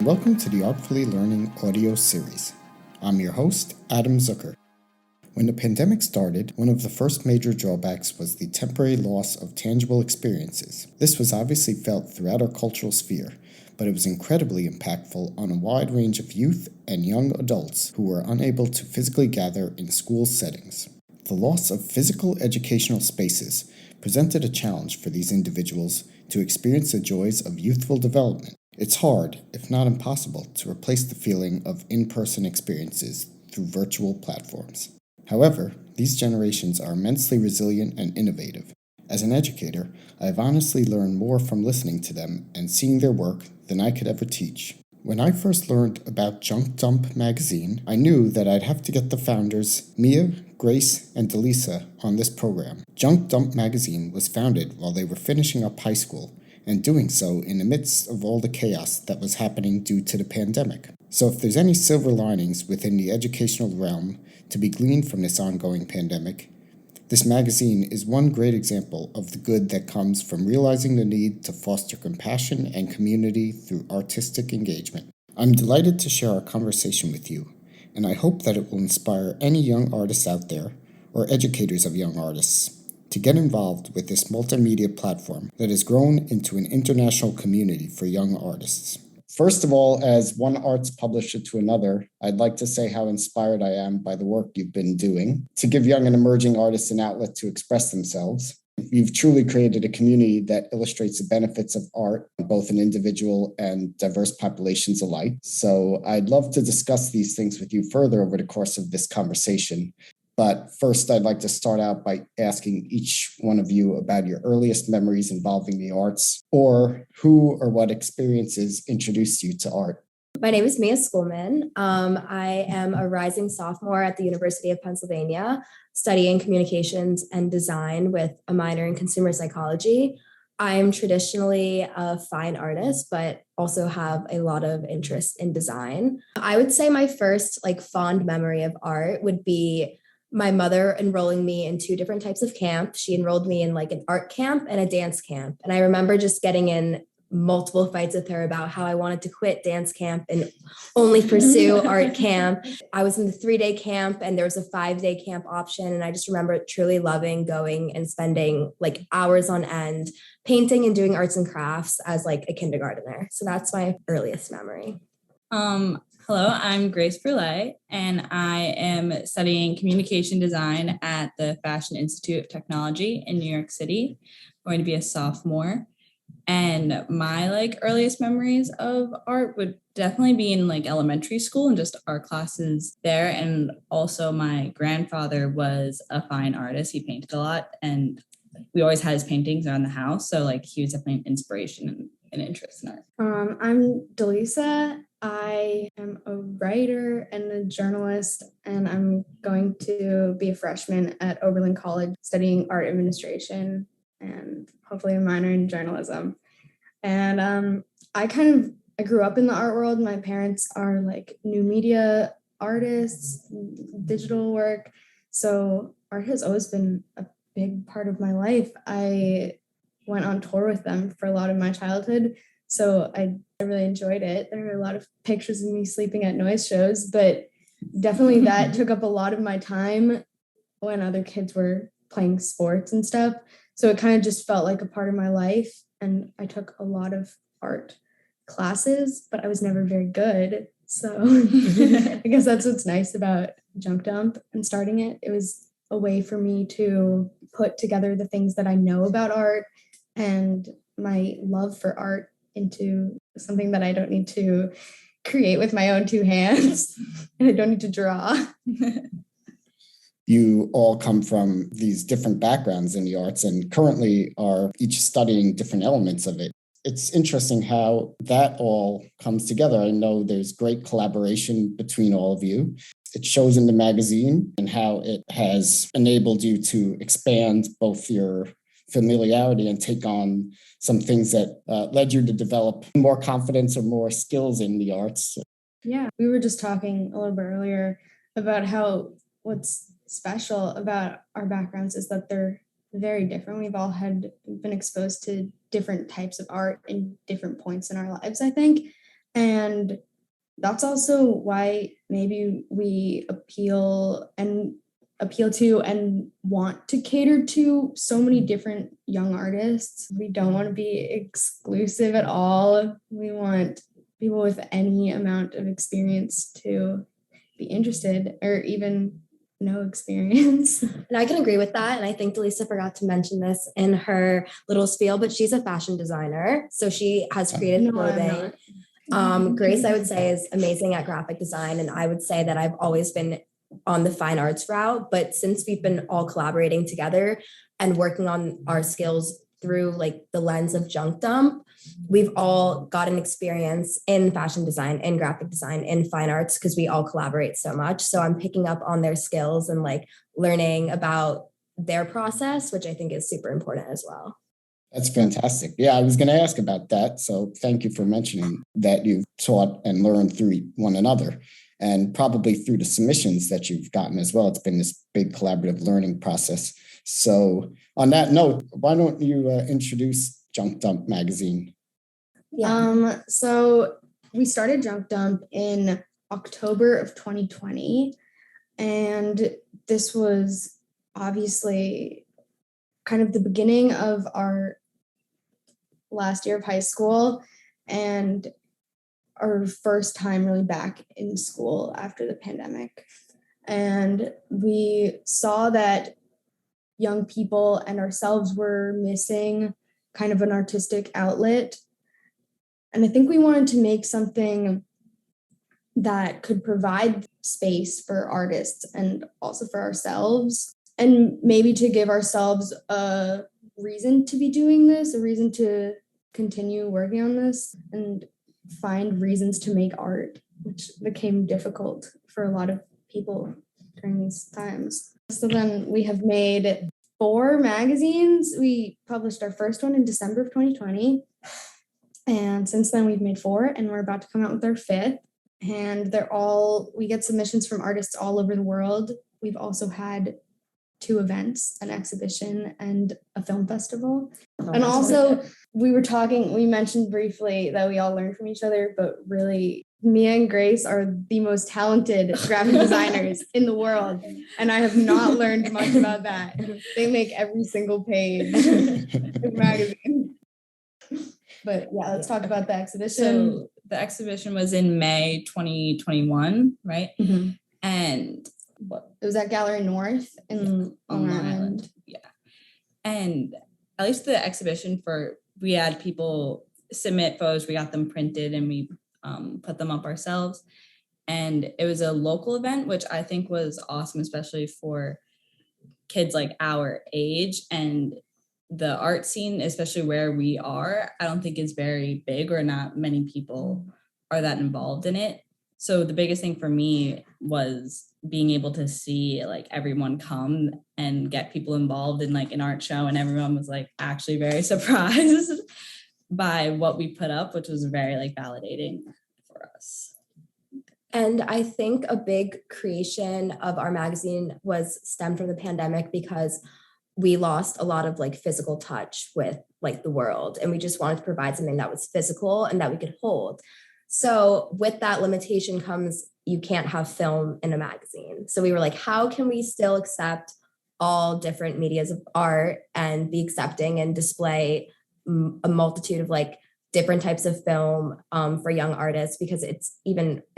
welcome to the Artfully Learning audio series. I'm your host, Adam Zucker. When the pandemic started, one of the first major drawbacks was the temporary loss of tangible experiences. This was obviously felt throughout our cultural sphere, but it was incredibly impactful on a wide range of youth and young adults who were unable to physically gather in school settings. The loss of physical educational spaces presented a challenge for these individuals to experience the joys of youthful development. It's hard, if not impossible, to replace the feeling of in-person experiences through virtual platforms. However, these generations are immensely resilient and innovative. As an educator, I have honestly learned more from listening to them and seeing their work than I could ever teach. When I first learned about Junk Dump magazine, I knew that I'd have to get the founders, Mia, Grace, and Dlisah, on this program. Junk Dump magazine was founded while they were finishing up high school, and doing so in the midst of all the chaos that was happening due to the pandemic. So if there's any silver linings within the educational realm to be gleaned from this ongoing pandemic, this magazine is one great example of the good that comes from realizing the need to foster compassion and community through artistic engagement. I'm delighted to share our conversation with you, and I hope that it will inspire any young artists out there, or educators of young artists, to get involved with this multimedia platform that has grown into an international community for young artists. First of all, as one arts publisher to another, I'd like to say how inspired I am by the work you've been doing to give young and emerging artists an outlet to express themselves. You've truly created a community that illustrates the benefits of art, both in individual and diverse populations alike. So I'd love to discuss these things with you further over the course of this conversation. But first, I'd like to start out by asking each one of you about your earliest memories involving the arts, or who or what experiences introduced you to art. My name is Schoolman. I am a rising sophomore at the University of Pennsylvania, studying communications and design with a minor in consumer psychology. I am traditionally a fine artist, but also have a lot of interest in design. I would say my first fond memory of art would be my mother enrolling me in two different types of camp. She enrolled me in an art camp and a dance camp. And I remember just getting in multiple fights with her about how I wanted to quit dance camp and only pursue art camp. I was in the 3-day camp and there was a 5-day camp option. And I just remember truly loving going and spending hours on end painting and doing arts and crafts as a kindergartner. So that's my earliest memory. Hello, I'm Grace Brouillet, and I am studying communication design at the Fashion Institute of Technology in New York City. I'm going to be a sophomore. And my earliest memories of art would definitely be in elementary school and just art classes there. And also my grandfather was a fine artist. He painted a lot, and we always had his paintings around the house. So he was definitely an inspiration and interest in art. I'm Dlisah. I am a writer and a journalist, and I'm going to be a freshman at Oberlin College studying art administration and hopefully a minor in journalism. And I grew up in the art world. My parents are new media artists, digital work. So art has always been a big part of my life. I went on tour with them for a lot of my childhood. So I really enjoyed it. There were a lot of pictures of me sleeping at noise shows, but definitely that took up a lot of my time when other kids were playing sports and stuff. So it kind of just felt like a part of my life. And I took a lot of art classes, but I was never very good. So I guess that's what's nice about Junk Dump and starting it. It was a way for me to put together the things that I know about art and my love for art into something that I don't need to create with my own two hands and I don't need to draw. You all come from these different backgrounds in the arts and currently are each studying different elements of it. It's interesting how that all comes together. I know there's great collaboration between all of you. It shows in the magazine and how it has enabled you to expand both your familiarity and take on some things that led you to develop more confidence or more skills in the arts. Yeah, we were just talking a little bit earlier about how what's special about our backgrounds is that they're very different. We've all been exposed to different types of art in different points in our lives, I think. And that's also why maybe we appeal to and want to cater to so many different young artists. We don't want to be exclusive at all. We want people with any amount of experience to be interested, or even no experience. And I can agree with that. And I think Dlisah forgot to mention this in her little spiel, but she's a fashion designer. So she has created clothing. Grace, I would say, is amazing at graphic design. And I would say that I've always been on the fine arts route. But since we've been all collaborating together and working on our skills through like the lens of Junk Dump, we've all got an experience in fashion design, in graphic design, in fine arts, because we all collaborate so much. So I'm picking up on their skills and like learning about their process, which I think is super important as well. That's fantastic. Yeah, I was going to ask about that. So thank you for mentioning that you've taught and learned through one another, and probably through the submissions that you've gotten as well. It's been this big collaborative learning process. So on that note, why don't you introduce Junk Dump magazine? Yeah. So we started Junk Dump in October of 2020. And this was obviously kind of the beginning of our last year of high school and our first time really back in school after the pandemic. And we saw that young people and ourselves were missing kind of an artistic outlet. And I think we wanted to make something that could provide space for artists and also for ourselves, and maybe to give ourselves a reason to be doing this, a reason to continue working on this, and find reasons to make art, which became difficult for a lot of people during these times. So then we have made 4 magazines. We published our first one in December of 2020. And since then we've made 4, and we're about to come out with our 5th. And we get submissions from artists all over the world. We've also had 2 events, an exhibition and a film festival. And also we mentioned briefly that we all learn from each other, but really Mia and Grace are the most talented graphic designers in the world. And I have not learned much about that. They make every single page of the magazine. But yeah, let's talk about the exhibition. So the exhibition was in May 2021, right? Mm-hmm. And it was at Gallery North in Long Island. Yeah. And at least the exhibition, we had people submit photos, we got them printed, and we put them up ourselves. And it was a local event, which I think was awesome, especially for kids like our age. And the art scene, especially where we are, I don't think is very big, or not many people are that involved in it. So the biggest thing for me was being able to see like everyone come and get people involved in like an art show, and everyone was like actually very surprised by what we put up, which was very like validating for us. And I think a big creation of our magazine was stemmed from the pandemic, because we lost a lot of like physical touch with like the world, and we just wanted to provide something that was physical and that we could hold. So with that limitation comes, you can't have film in a magazine. So we were like, how can we still accept all different medias of art and be accepting and display a multitude of like different types of film for young artists, because it's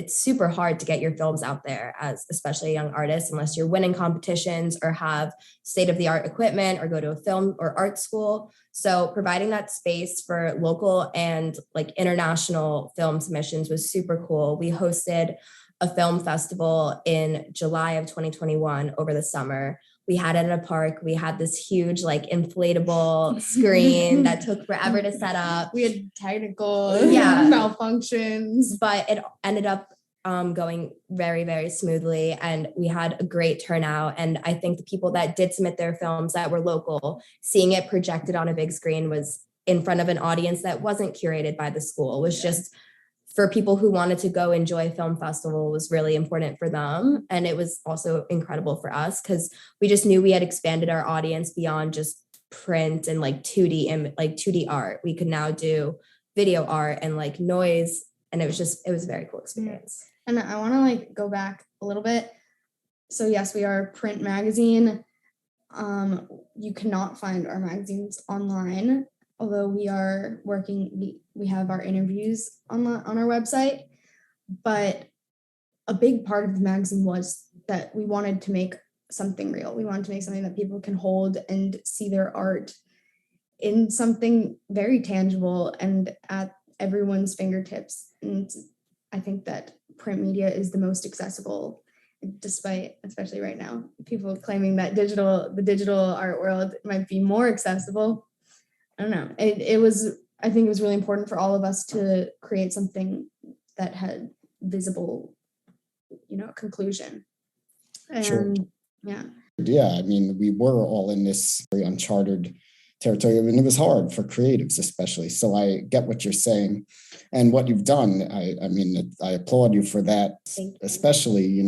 super hard to get your films out there as especially a young artist, unless you're winning competitions or have state-of-the-art equipment or go to a film or art school. So providing that space for local and like international film submissions was super cool. We hosted a film festival in July of 2021 over the summer. We had it at a park. We had this huge like inflatable screen that took forever to set up. We had technical malfunctions, but it ended up going very, very smoothly, and we had a great turnout. And I think the people that did submit their films that were local, seeing it projected on a big screen was in front of an audience that wasn't curated by the school. It was just for people who wanted to go enjoy a film festival, was really important for them. And it was also incredible for us, because we just knew we had expanded our audience beyond just print and like 2D art. We could now do video art and like noise And it was a very cool experience. And I want to like go back a little bit. So yes, we are a print magazine. You cannot find our magazines online, although we are working, we have our interviews on our website. But a big part of the magazine was that we wanted to make something real. We wanted to make something that people can hold and see their art in something very tangible and at everyone's fingertips. And I think that print media is the most accessible, despite, especially right now, people claiming that the digital art world might be more accessible. I don't know. I think it was really important for all of us to create something that had visible, conclusion. And Sure. yeah. Yeah, I mean, we were all in this very uncharted territory, and it was hard for creatives especially. So I get what you're saying and what you've done. I mean, I applaud you for that, especially,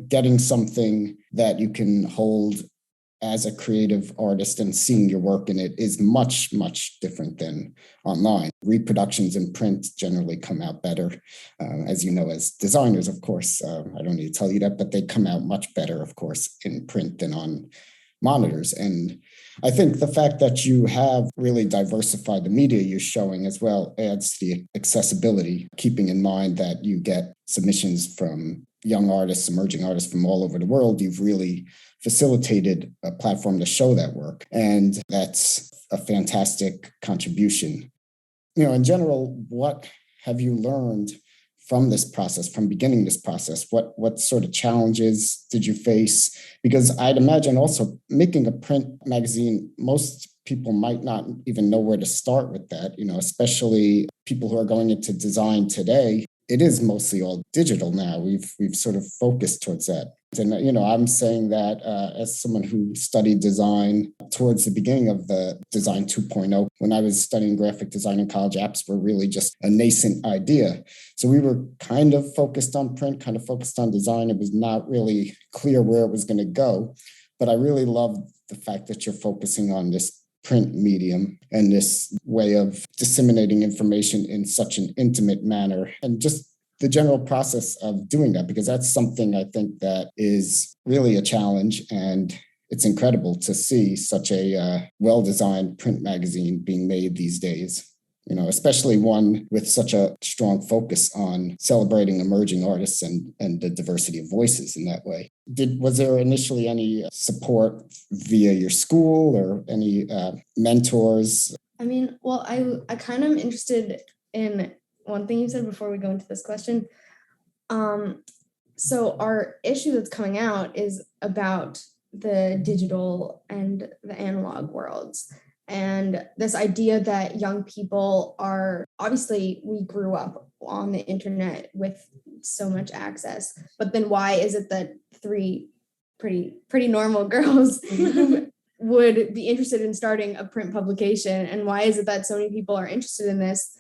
getting something that you can hold as a creative artist and seeing your work in it is much, much different than online. Reproductions in print generally come out better. As you know, as designers, of course, I don't need to tell you that, but they come out much better, of course, in print than on monitors. And I think the fact that you have really diversified the media you're showing as well adds to the accessibility, keeping in mind that you get submissions from young artists, emerging artists from all over the world. You've really facilitated a platform to show that work. And that's a fantastic contribution. In general, what have you learned from this process, from beginning this process? What sort of challenges did you face? Because I'd imagine also making a print magazine, most people might not even know where to start with that, especially people who are going into design today. It is mostly all digital now. We've sort of focused towards that. And, I'm saying that as someone who studied design towards the beginning of the Design 2.0, when I was studying graphic design in college, apps were really just a nascent idea. So we were kind of focused on print, kind of focused on design. It was not really clear where it was going to go. But I really love the fact that you're focusing on this print medium and this way of disseminating information in such an intimate manner, and just the general process of doing that, because that's something I think that is really a challenge. And it's incredible to see such a well-designed print magazine being made these days, especially one with such a strong focus on celebrating emerging artists and the diversity of voices in that way. Was there initially any support via your school or any mentors? I mean, well, I kind of am interested in one thing you said before we go into this question. So our issue that's coming out is about the digital and the analog worlds. And this idea that young people are, obviously we grew up on the internet with so much access, but then why is it that three pretty normal girls would be interested in starting a print publication? And why is it that so many people are interested in this?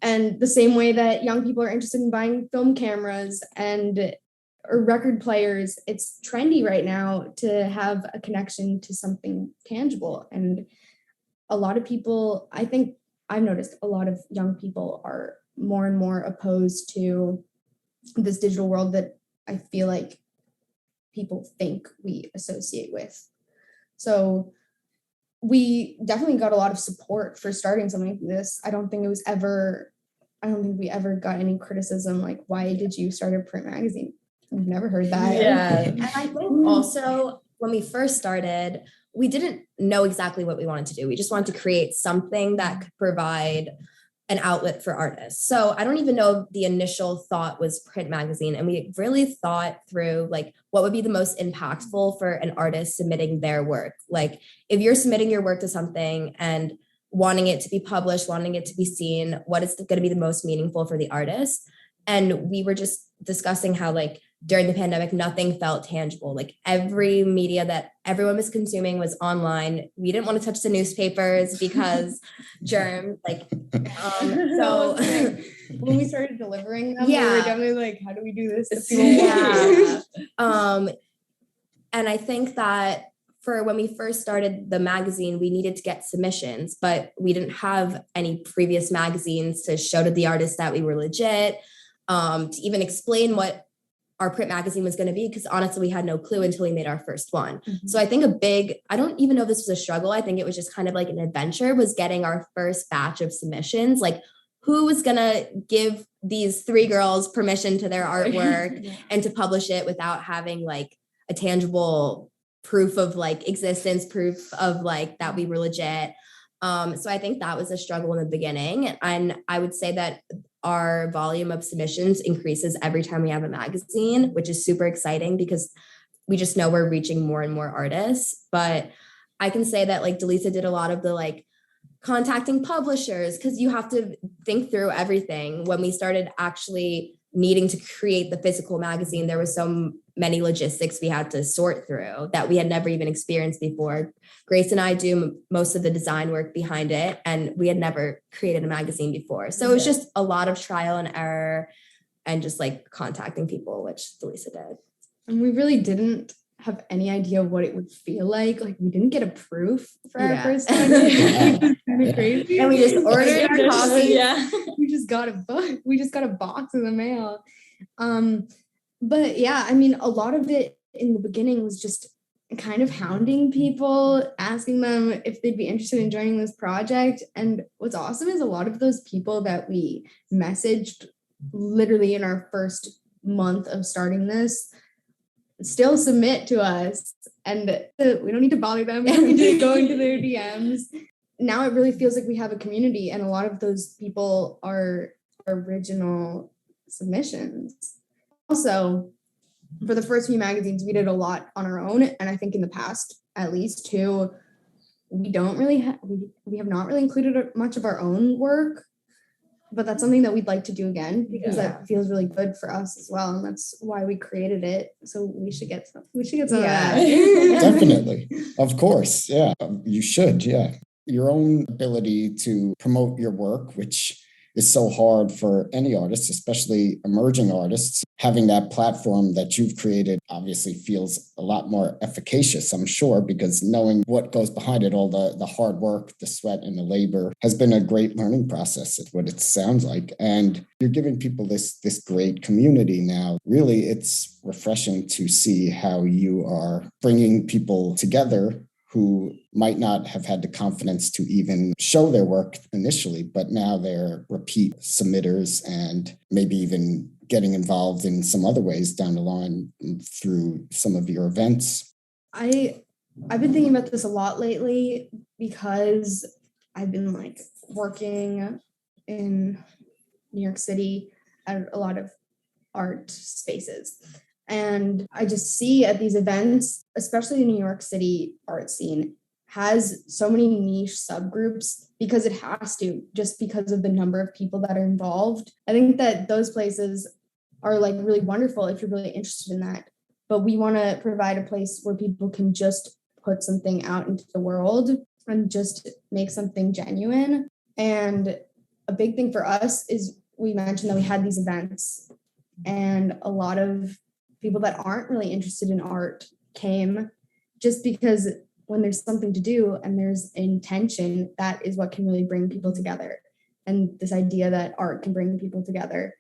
And the same way that young people are interested in buying film cameras or record players, it's trendy right now to have a connection to something tangible. And a lot of people, I think I've noticed a lot of young people are more and more opposed to this digital world that I feel like people think we associate with. So we definitely got a lot of support for starting something like this. I don't think we ever got any criticism like, why did you start a print magazine? I've never heard that. Yeah. And I think also when we first started, we didn't know exactly what we wanted to do. We just wanted to create something that could provide an outlet for artists. So I don't even know the initial thought was print magazine. And we really thought through like what would be the most impactful for an artist submitting their work. Like if you're submitting your work to something and wanting it to be published, wanting it to be seen, what is going to be the most meaningful for the artist? And we were just discussing how like during the pandemic, nothing felt tangible. Like every media that everyone was consuming was online. We didn't want to touch the newspapers because germs, so when we started delivering them, yeah. we were definitely like, how do we do this? Yeah. And I think that for when we first started the magazine, we needed to get submissions, but we didn't have any previous magazines to show to the artists that we were legit, to even explain what our print magazine was going to be, because honestly, we had no clue until we made our first one. Mhm. So I think I don't even know if this was a struggle. I think it was just kind of like an adventure, was getting our first batch of submissions. Like, who was going to give these 3 girls permission to their artwork and to publish it without having like a tangible proof of like existence, proof of like that we were legit. So I think that was a struggle in the beginning. And I would say that our volume of submissions increases every time we have a magazine, which is super exciting because we just know we're reaching more and more artists. But I can say that like Dlisah did a lot of the like contacting publishers, because you have to think through everything. When we started actually needing to create the physical magazine, there was so many logistics we had to sort through that we had never even experienced before. Grace and I do most of the design work behind it, and we had never created a magazine before. So it was just a lot of trial and error and just like contacting people, which Dlisah did. And we really didn't have any idea what it would feel like. Like, we didn't get a proof for our first time. It was kind of crazy. And we just ordered our coffee. Yeah. We just got a book. We just got a box in the mail. But yeah, I mean, a lot of it in the beginning was just kind of hounding people, asking them if they'd be interested in joining this project. And what's awesome is a lot of those people that we messaged literally in our first month of starting this still submit to us, and we don't need to bother them. We don't need to go into their DMs. Now it really feels like we have a community, and a lot of those people are original submissions. Also, for the first few magazines, we did a lot on our own, and I think in the past, at least too, we don't really we have not really included much of our own work, but that's something that we'd like to do again, because that feels really good for us as well, and that's why we created it. So we should get some of that. Definitely. Of course. Yeah, you should. Yeah. Your own ability to promote your work, which is so hard for any artist, especially emerging artists. Having that platform that you've created obviously feels a lot more efficacious, I'm sure, because knowing what goes behind it, all the hard work, the sweat and the labor, has been a great learning process, is what it sounds like. And you're giving people this great community now. Really, it's refreshing to see how you are bringing people together who might not have had the confidence to even show their work initially, but now they're repeat submitters and maybe even getting involved in some other ways down the line through some of your events. I've been thinking about this a lot lately, because I've been like working in New York City at a lot of art spaces. And I just see at these events, especially the New York City art scene, has so many niche subgroups because it has to, just because of the number of people that are involved. I think that those places are like really wonderful if you're really interested in that. But we want to provide a place where people can just put something out into the world and just make something genuine. And a big thing for us is, we mentioned that we had these events, and a lot of people that aren't really interested in art came, just because when there's something to do and there's intention, that is what can really bring people together. And this idea that art can bring people together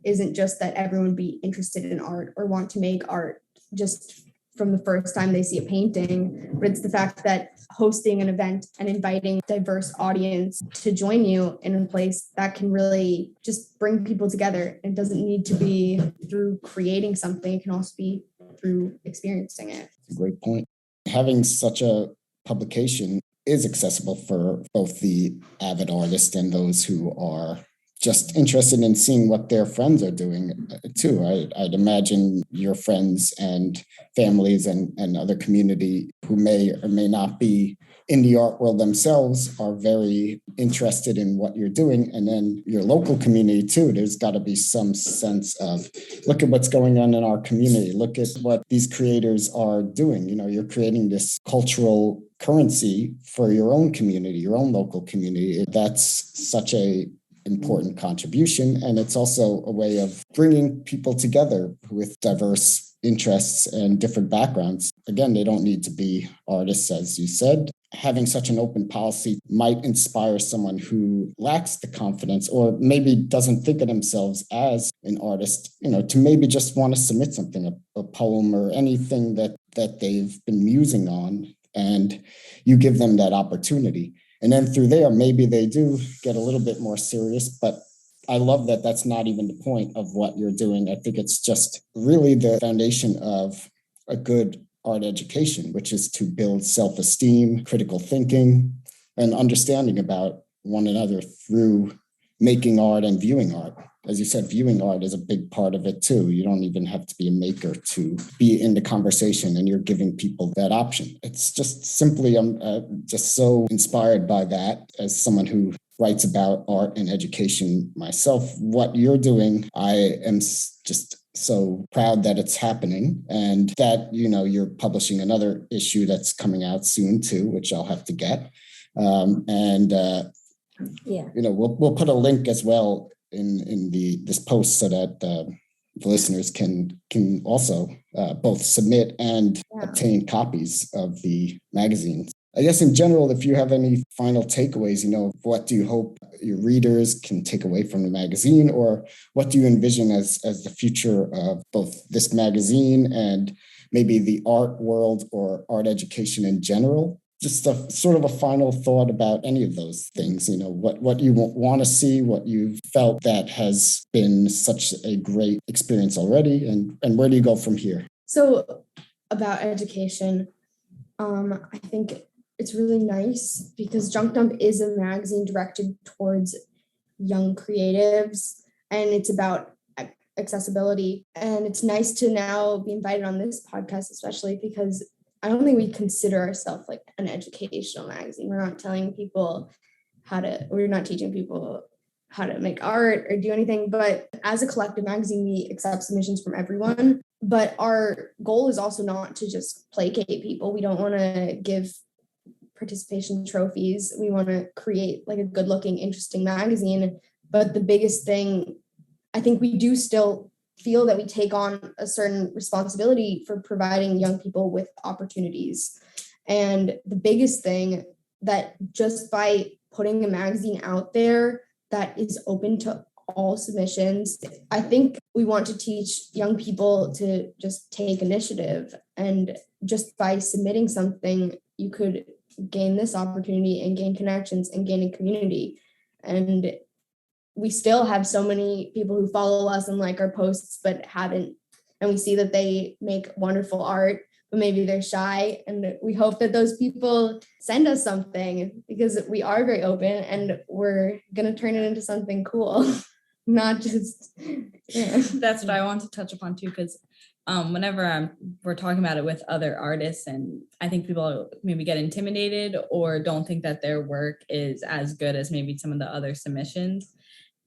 isn't just that everyone be interested in art or want to make art just from the first time they see a painting, but it's the fact that hosting an event and inviting a diverse audience to join you in a place that can really just bring people together. It doesn't need to be through creating something. It can also be through experiencing it. Great point. Having such a publication is accessible for both the avid artist and those who are just interested in seeing what their friends are doing too. I'd imagine your friends and families and other community who may or may not be in the art world themselves are very interested in what you're doing. And then your local community too, there's got to be some sense of, look at what's going on in our community. Look at what these creators are doing. You know, you're creating this cultural currency for your own community, your own local community. That's such a important contribution. And it's also a way of bringing people together with diverse interests and different backgrounds. Again, they don't need to be artists, as you said. Having such an open policy might inspire someone who lacks the confidence or maybe doesn't think of themselves as an artist, to maybe just want to submit something, a poem or anything that they've been musing on, and you give them that opportunity. And then through there, maybe they do get a little bit more serious, but I love that that's not even the point of what you're doing. I think it's just really the foundation of a good art education, which is to build self-esteem, critical thinking, and understanding about one another through making art and viewing art. As you said, viewing art is a big part of it too. You don't even have to be a maker to be in the conversation, and you're giving people that option. It's just simply, I'm just so inspired by that as someone who writes about art and education myself. What you're doing, I am just so proud that it's happening, and that, you're publishing another issue that's coming out soon too, which I'll have to get. We'll put a link as well in this post so that the listeners can also both submit and obtain copies of the magazine. I guess in general, if you have any final takeaways, what do you hope your readers can take away from the magazine, or what do you envision as the future of both this magazine and maybe the art world or art education in general? Just a sort of a final thought about any of those things, what you want to see, what you've felt that has been such a great experience already, and where do you go from here? So about education, I think it's really nice because Junk Dump is a magazine directed towards young creatives, and it's about accessibility. And it's nice to now be invited on this podcast, especially because I don't think we consider ourselves like an educational magazine. We're not telling people we're not teaching people how to make art or do anything, but as a collective magazine, we accept submissions from everyone. But our goal is also not to just placate people. We don't want to give participation trophies. We want to create like a good looking, interesting magazine. But the biggest thing, I think we do still feel that we take on a certain responsibility for providing young people with opportunities. And the biggest thing, that just by putting a magazine out there that is open to all submissions, I think we want to teach young people to just take initiative. And just by submitting something, you could gain this opportunity and gain connections and gain a community. And we still have so many people who follow us and like our posts, but haven't, and we see that they make wonderful art, but maybe they're shy. And we hope that those people send us something, because we are very open and we're going to turn it into something cool, not just, That's what I want to touch upon too, because whenever we're talking about it with other artists, and I think people maybe get intimidated or don't think that their work is as good as maybe some of the other submissions.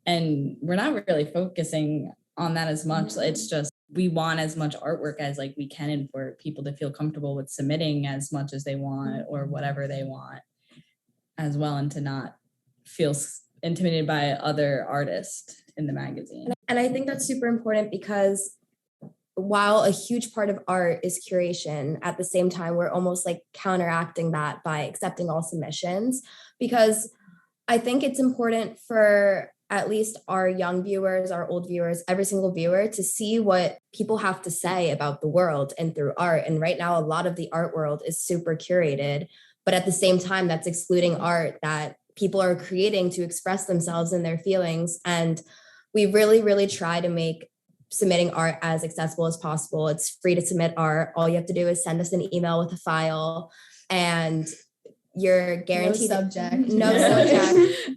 And we're not really focusing on that as much. It's just, we want as much artwork as like we can, and for people to feel comfortable with submitting as much as they want or whatever they want as well, and to not feel intimidated by other artists in the magazine. And I think that's super important, because while a huge part of art is curation, at the same time, we're almost like counteracting that by accepting all submissions, because I think it's important for at least our young viewers, our old viewers, every single viewer, to see what people have to say about the world and through art. And right now, a lot of the art world is super curated, but at the same time, that's excluding art that people are creating to express themselves and their feelings. And we really, really try to make submitting art as accessible as possible. It's free to submit art. All you have to do is send us an email with a file, and you're guaranteed no subject.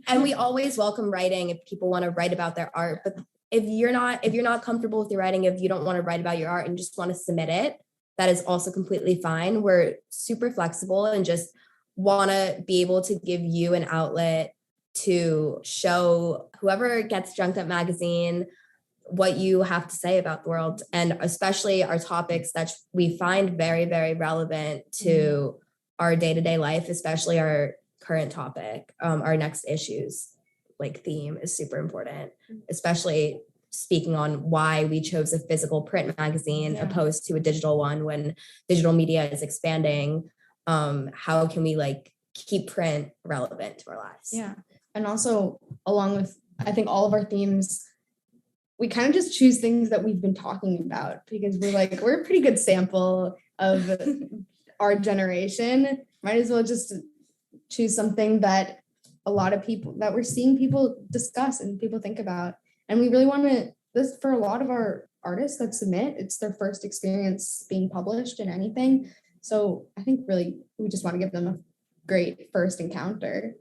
And we always welcome writing if people want to write about their art. But if you're not comfortable with your writing, if you don't want to write about your art and just want to submit it, that is also completely fine. We're super flexible and just want to be able to give you an outlet to show whoever gets Junk Dump magazine what you have to say about the world, and especially our topics that we find very, very relevant to our day-to-day life, especially our current topic. Our next issues like theme is super important, especially speaking on why we chose a physical print magazine Yeah. opposed to a digital one when digital media is expanding. How can we like keep print relevant to our lives? Yeah. And also, along with, I think, all of our themes, we kind of just choose things that we've been talking about because we're a pretty good sample of our generation. Might as well just choose something that a lot of people that we're seeing people discuss and people think about. And we really want to, this for a lot of our artists that submit, it's their first experience being published in anything. So I think really we just want to give them a great first encounter.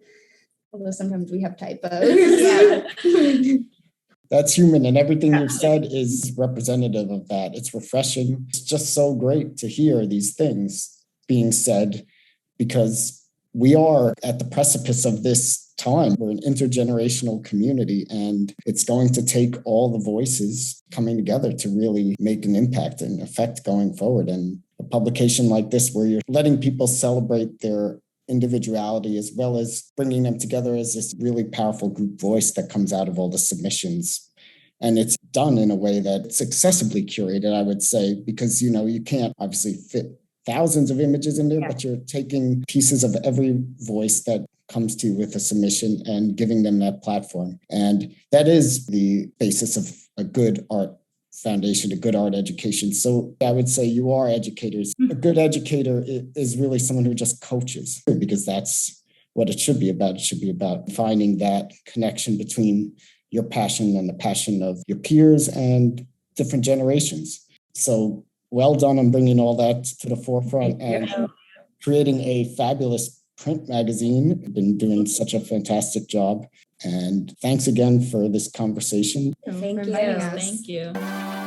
Although sometimes we have typos. Yeah. That's human, and everything you've said is representative of that. It's refreshing. It's just so great to hear these things being said because we are at the precipice of this time. We're an intergenerational community, and it's going to take all the voices coming together to really make an impact and effect going forward. And a publication like this, where you're letting people celebrate their individuality as well as bringing them together as this really powerful group voice that comes out of all the submissions. And it's done in a way that's accessibly curated, I would say, because, you can't obviously fit thousands of images in there, but you're taking pieces of every voice that comes to you with a submission and giving them that platform. And that is the basis of a good art foundation, a good art education. So I would say you are educators. A good educator is really someone who just coaches, because that's what it should be about. It should be about finding that connection between your passion and the passion of your peers and different generations. So well done on bringing all that to the forefront and creating a fabulous print magazine. You've been doing such a fantastic job. And thanks again for this conversation. Thank you. Thank you.